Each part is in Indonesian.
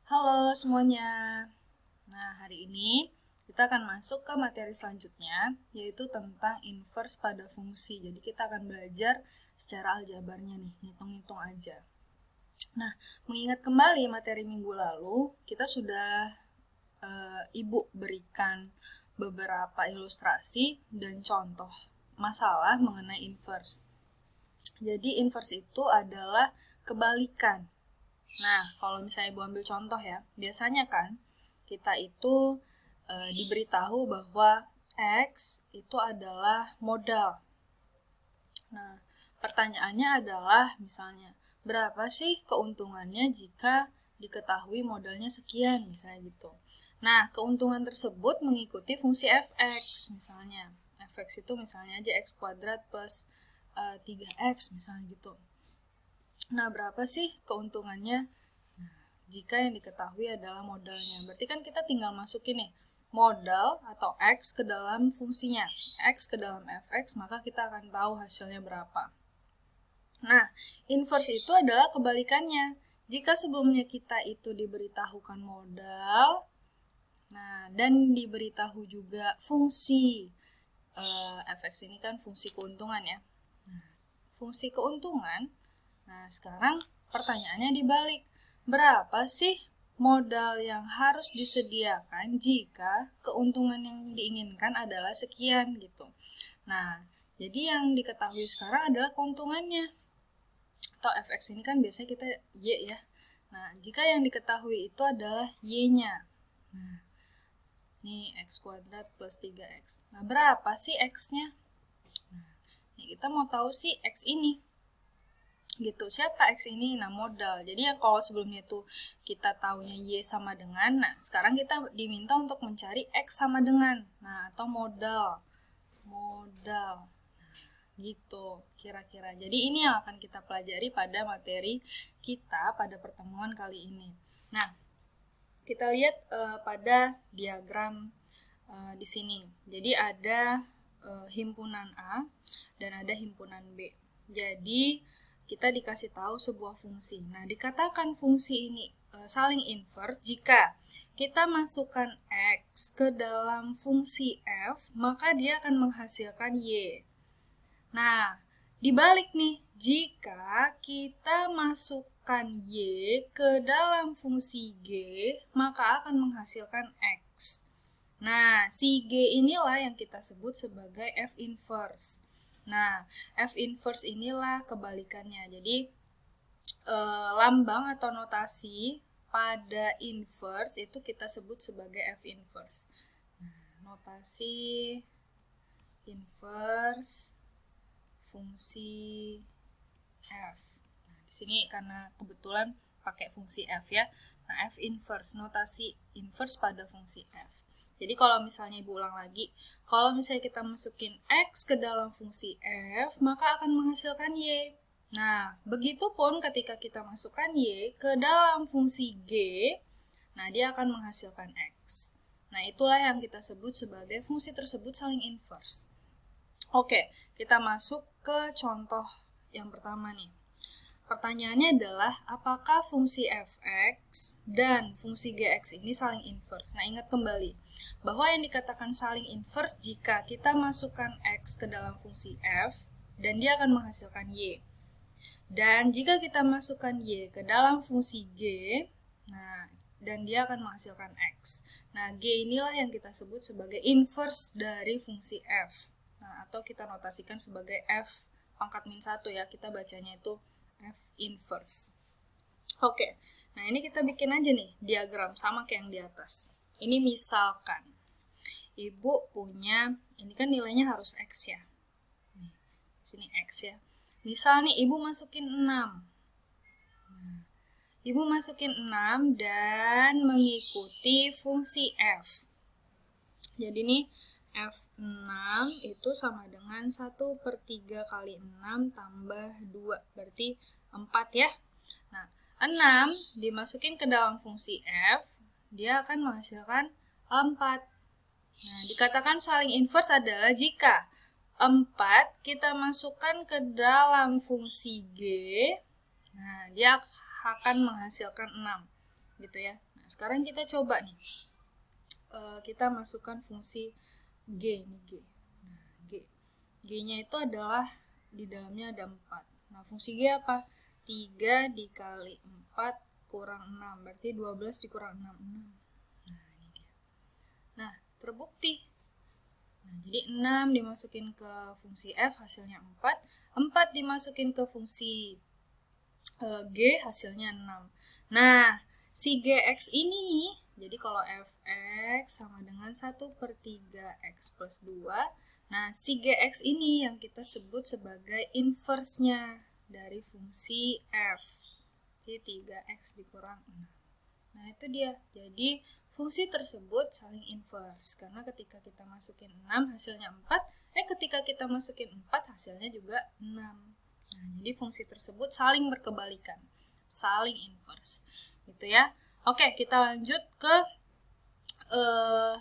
Halo semuanya. Nah, hari ini kita akan masuk ke materi selanjutnya, yaitu tentang inverse pada fungsi. Jadi kita akan belajar secara aljabarnya nih, ngitung-ngitung aja. Nah, mengingat kembali materi minggu lalu, kita sudah Ibu berikan beberapa ilustrasi dan contoh masalah mengenai inverse. Jadi inverse itu adalah kebalikan. Nah, kalau misalnya Ibu ambil contoh ya, biasanya kan kita itu diberitahu bahwa X itu adalah modal. Nah, pertanyaannya adalah misalnya, berapa sih keuntungannya jika diketahui modalnya sekian, misalnya gitu. Nah, keuntungan tersebut mengikuti fungsi fx, misalnya. Fx itu misalnya aja x kuadrat plus 3x, misalnya gitu. Nah, berapa sih keuntungannya? Nah, jika yang diketahui adalah modalnya. Berarti kan kita tinggal masukin nih, modal atau X ke dalam fungsinya. X ke dalam fx, maka kita akan tahu hasilnya berapa. Nah, inverse itu adalah kebalikannya. Jika sebelumnya kita itu diberitahukan modal, nah, dan diberitahu juga fungsi. Fx ini kan fungsi keuntungan ya. Nah, fungsi keuntungan. Nah, sekarang pertanyaannya dibalik. Berapa sih modal yang harus disediakan jika keuntungan yang diinginkan adalah sekian gitu. Nah, jadi yang diketahui sekarang adalah keuntungannya. Atau fx ini kan biasanya kita y ya. Nah, jika yang diketahui itu adalah y-nya. Nah, ini x kuadrat plus 3x. Nah, berapa sih x-nya? Nah, kita mau tahu sih x ini. Gitu. Siapa X ini? Nah, modal. Jadi ya kalau sebelumnya itu kita taunya Y sama dengan, nah sekarang kita diminta untuk mencari X sama dengan. Nah, atau modal. Modal. Nah, gitu kira-kira. Jadi ini yang akan kita pelajari pada materi kita pada pertemuan kali ini. Nah, kita lihat pada diagram di sini. Jadi ada himpunan A dan ada himpunan B. Jadi kita dikasih tahu sebuah fungsi. Nah, dikatakan fungsi ini saling inverse jika kita masukkan X ke dalam fungsi F, maka dia akan menghasilkan Y. Nah, dibalik nih, jika kita masukkan Y ke dalam fungsi G, maka akan menghasilkan X. Nah, si G inilah yang kita sebut sebagai F inverse. Nah, F inverse inilah kebalikannya. Jadi, lambang atau notasi pada inverse itu kita sebut sebagai F inverse. Nah, notasi inverse fungsi F. Nah, di sini karena kebetulan pakai fungsi F ya. Nah, F inverse, notasi inverse pada fungsi F. Jadi kalau misalnya Ibu ulang lagi, kalau misalnya kita masukin X ke dalam fungsi F, maka akan menghasilkan Y. Nah, begitupun ketika kita masukkan Y ke dalam fungsi G, nah dia akan menghasilkan X. Nah, itulah yang kita sebut sebagai fungsi tersebut saling inverse. Oke, kita masuk ke contoh yang pertama nih. Pertanyaannya adalah, apakah fungsi fx dan fungsi gx ini saling inverse? Nah, ingat kembali bahwa yang dikatakan saling inverse jika kita masukkan x ke dalam fungsi f dan dia akan menghasilkan y. Dan jika kita masukkan y ke dalam fungsi g, nah, dan dia akan menghasilkan x. Nah, g inilah yang kita sebut sebagai inverse dari fungsi f. Nah, atau kita notasikan sebagai f pangkat min 1 ya, kita bacanya itu F inverse. Oke, nah ini kita bikin aja nih diagram sama kayak yang di atas. Ini misalkan Ibu punya, ini kan nilainya harus X ya. Nih, sini X ya. Misal nih Ibu masukin 6. Nah, Ibu masukin 6 dan mengikuti fungsi F. Jadi nih F6 itu sama dengan 1/3 kali 6 tambah 2. Berarti 4 ya. Nah, 6 dimasukin ke dalam fungsi F, dia akan menghasilkan 4. Nah, dikatakan saling inverse adalah jika 4 kita masukkan ke dalam fungsi G, nah dia akan menghasilkan 6. gitu ya. Nah, sekarang kita coba nih. Kita masukkan fungsi G nih, G. Nah, G-nya itu adalah di dalamnya ada 4. Nah, fungsi G apa? 3 dikali 4 kurang 6. Berarti 12 dikurang 6. Nah, ini dia. Nah, terbukti. Nah, jadi 6 dimasukin ke fungsi F, hasilnya 4. 4 dimasukin ke fungsi G, hasilnya 6. Nah, si GX ini, jadi kalau Fx sama dengan 1/3x plus 2, nah si GX ini yang kita sebut sebagai inverse-nya dari fungsi F. Jadi 3x dikurang 6. Nah, itu dia. Jadi, fungsi tersebut saling inverse. Karena ketika kita masukin 6, hasilnya 4. Ketika kita masukin 4, hasilnya juga 6. Nah, jadi fungsi tersebut saling berkebalikan. Saling inverse. Gitu ya. Oke, kita lanjut ke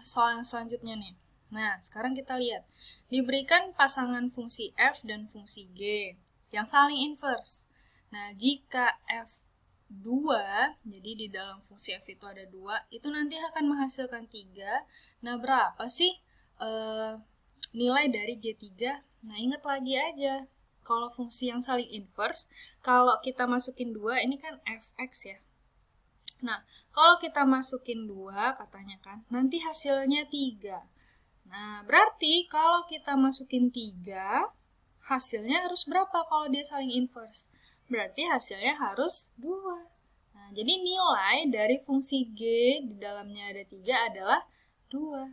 soal yang selanjutnya nih. Nah, sekarang kita lihat. Diberikan pasangan fungsi F dan fungsi G yang saling inverse. Nah, jika F2, jadi di dalam fungsi F itu ada 2, itu nanti akan menghasilkan 3. Nah, berapa sih nilai dari G3? Nah, ingat lagi aja. Kalau fungsi yang saling inverse, kalau kita masukin 2, ini kan Fx ya. Nah, kalau kita masukin 2, katanya kan, nanti hasilnya 3. Nah, berarti kalau kita masukin 3, hasilnya harus berapa kalau dia saling inverse? Berarti hasilnya harus 2. Nah, jadi nilai dari fungsi G di dalamnya ada 3 adalah 2.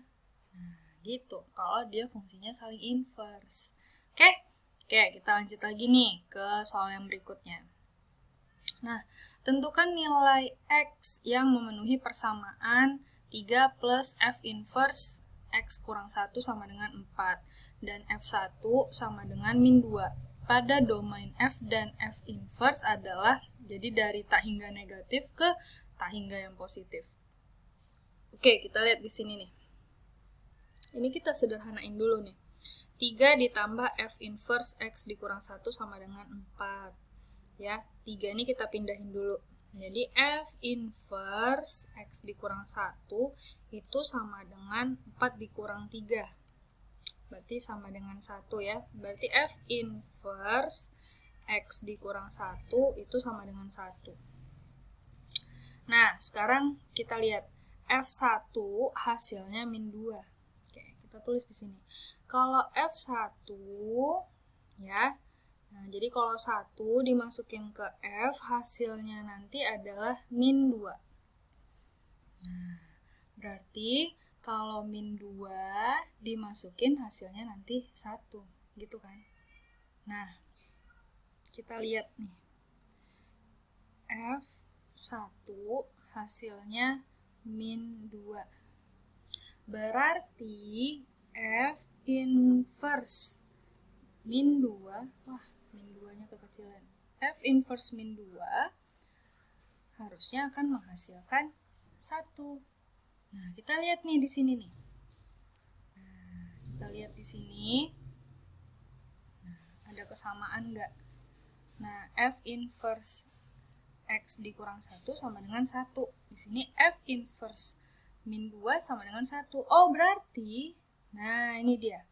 Nah, gitu. Kalau dia fungsinya saling inverse. Oke, kita lanjut lagi nih ke soal yang berikutnya. Nah, tentukan nilai X yang memenuhi persamaan 3 plus F inverse X kurang 1 sama dengan 4. Dan F1 sama dengan min 2. Pada domain F dan F inverse adalah, jadi dari tak hingga negatif ke tak hingga yang positif. Oke, kita lihat di sini nih. Ini kita sederhanain dulu nih. 3 ditambah F inverse X dikurang 1 sama dengan 4. Ya, 3 ini kita pindahin dulu. Jadi F inverse X dikurang 1 itu sama dengan 4 dikurang 3. Berarti sama dengan 1 ya. Berarti F inverse X dikurang 1 itu sama dengan 1. Nah, sekarang kita lihat. F1 hasilnya min 2. Oke, kita tulis di sini. Kalau F1 ya, nah, jadi kalau 1 dimasukin ke F, hasilnya nanti adalah min 2. Nah, berarti kalau min 2 dimasukin hasilnya nanti 1. Gitu kan? Nah, kita lihat nih. F1 hasilnya min 2. Berarti F inverse min 2, wah, min 2-nya kekecilan. F inverse min 2 harusnya akan menghasilkan 1. Nah, kita lihat nih di sini nih. Nah, kita lihat di sini. Nah, ada kesamaan nggak? Nah, F inverse X dikurang 1 sama dengan 1. Di sini F inverse min 2 sama dengan 1. Oh, berarti, nah ini dia.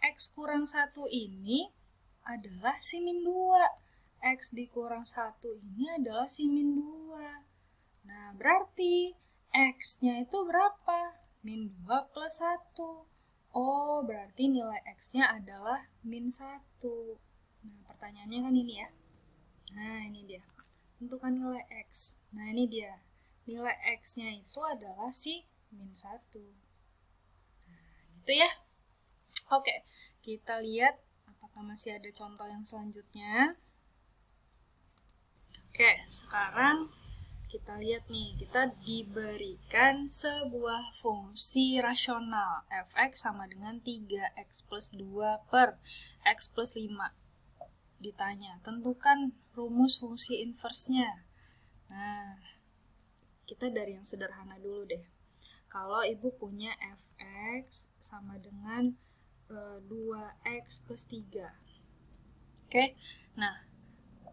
X kurang 1 ini adalah si min 2. X dikurang 1 ini adalah si min 2. Nah, berarti X-nya itu berapa? Min 2 plus 1. Oh, berarti nilai X-nya adalah min 1. Nah, pertanyaannya kan ini ya. Nah, ini dia. Tentukan nilai X. Nah, ini dia. Nilai X-nya itu adalah si min 1. Nah, gitu ya. Oke, kita lihat apakah masih ada contoh yang selanjutnya. Oke, sekarang kita lihat nih, kita diberikan sebuah fungsi rasional fx sama dengan 3x plus 2 per x plus 5. Ditanya, tentukan rumus fungsi inverse-nya. Nah, kita dari yang sederhana dulu deh. Kalau ibu punya fx sama dengan 2x plus 3. Oke, nah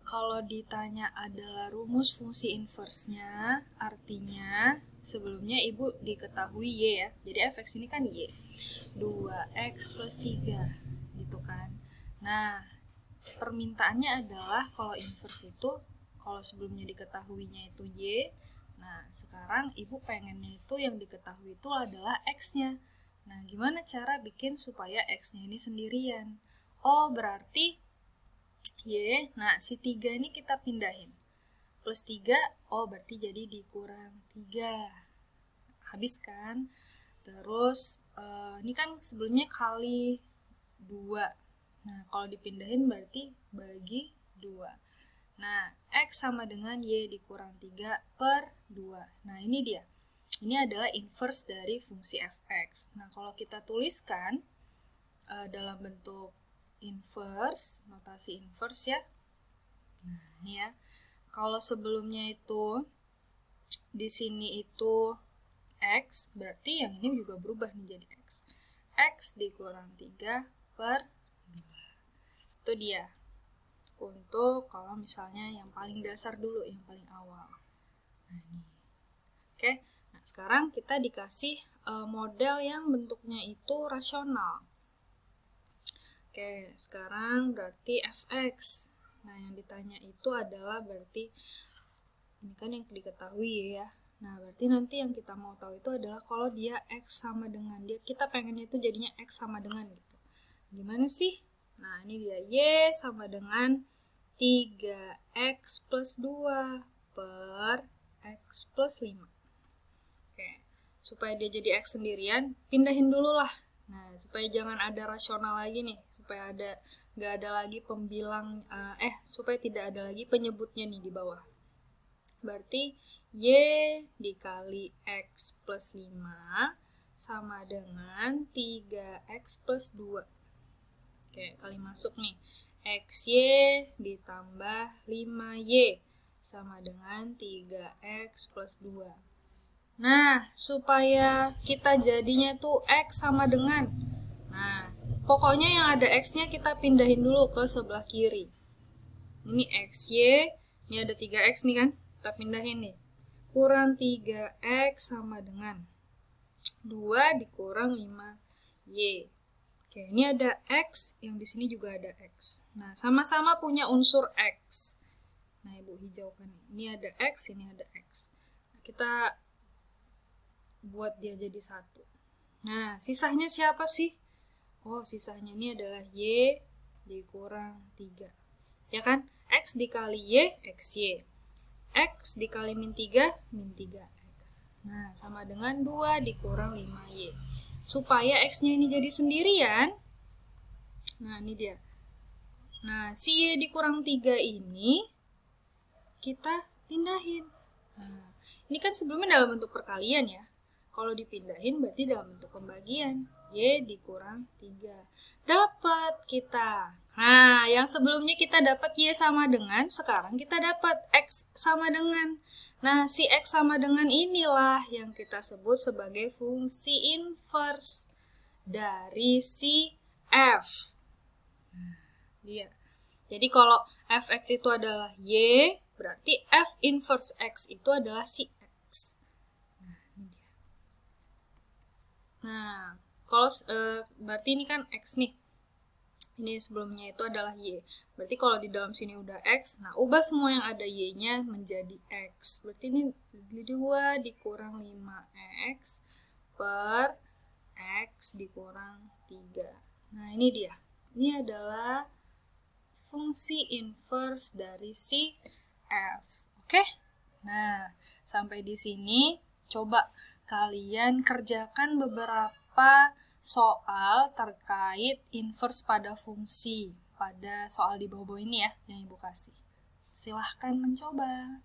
kalau ditanya adalah rumus fungsi inversnya, artinya sebelumnya Ibu diketahui Y ya. Jadi fx ini kan Y. 2x plus 3, gitu kan. Nah, permintaannya adalah kalau inverse itu, kalau sebelumnya diketahuinya itu Y, nah sekarang Ibu pengennya itu yang diketahui itu adalah X-nya. Nah, gimana cara bikin supaya X-nya ini sendirian? Oh, berarti Y, nah si 3 ini kita pindahin. Plus 3, oh berarti jadi dikurang 3. Habis kan? Terus, ini kan sebelumnya kali 2. Nah, kalau dipindahin berarti bagi 2. Nah, X sama dengan Y dikurang 3 per 2. Nah, ini dia. Ini adalah inverse dari fungsi fx. Nah, kalau kita tuliskan dalam bentuk inverse, notasi inverse ya. Nah, ini ya. Kalau sebelumnya itu di sini itu X, berarti yang ini juga berubah menjadi X. X dikurang 3 per 2. Itu dia. Untuk kalau misalnya yang paling dasar dulu, yang paling awal. Nah, ini. Oke. Nah, sekarang kita dikasih model yang bentuknya itu rasional. Oke, sekarang berarti fx. Nah, yang ditanya itu adalah berarti ini kan yang diketahui ya. Nah, berarti nanti yang kita mau tahu itu adalah kalau dia x sama dengan dia, kita pengennya itu jadinya x sama dengan gitu. Gimana sih? Nah, ini dia y sama dengan 3x plus 2 per x plus 5. Oke, supaya dia jadi x sendirian, pindahin dulu lah. Nah, supaya jangan ada rasional lagi nih. Supaya nggak ada lagi pembilang, supaya tidak ada lagi penyebutnya nih di bawah. Berarti y dikali x plus 5 sama dengan 3x plus 2. Oke, kali masuk nih. Xy ditambah 5y sama dengan 3x plus 2. Nah, supaya kita jadinya tuh x sama dengan. Nah, pokoknya yang ada x-nya kita pindahin dulu ke sebelah kiri. Ini xy, ini ada 3x nih kan, kita pindahin nih. Kurang 3x sama dengan 2 dikurang 5y. Oke, ini ada x, yang di sini juga ada x. Nah, sama-sama punya unsur x. Nah, Ibu hijaukan. Ini ada x, ini ada x. Nah, kita buat dia jadi satu. Nah, sisanya siapa sih? Oh, sisanya ini adalah y dikurang 3. Ya kan? X dikali y, xy. X dikali min 3, min 3x. Nah, sama dengan 2 dikurang 5y. Supaya x-nya ini jadi sendirian. Nah, ini dia. Nah, si y dikurang 3 ini kita pindahin. Nah, ini kan sebelumnya dalam bentuk perkalian ya. Kalau dipindahin berarti dalam bentuk pembagian. Y dikurang 3. Dapat kita. Nah, yang sebelumnya kita dapat Y sama dengan, sekarang kita dapat X sama dengan. Nah, si X sama dengan inilah yang kita sebut sebagai fungsi inverse dari si F. Nah, dia. Jadi kalau fx itu adalah Y, berarti F inverse X itu adalah si X. Nah, ini dia. Nah, kalau berarti ini kan X nih. Ini sebelumnya itu adalah Y. Berarti kalau di dalam sini udah X, nah ubah semua yang ada Y-nya menjadi X. Berarti ini 2 dikurang 5X per X dikurang 3. Nah, ini dia. Ini adalah fungsi inverse dari si F. Oke? Nah, sampai di sini coba kalian kerjakan beberapa soal terkait inverse pada fungsi pada soal di bawah-bawah ini ya yang Ibu kasih. Silahkan mencoba.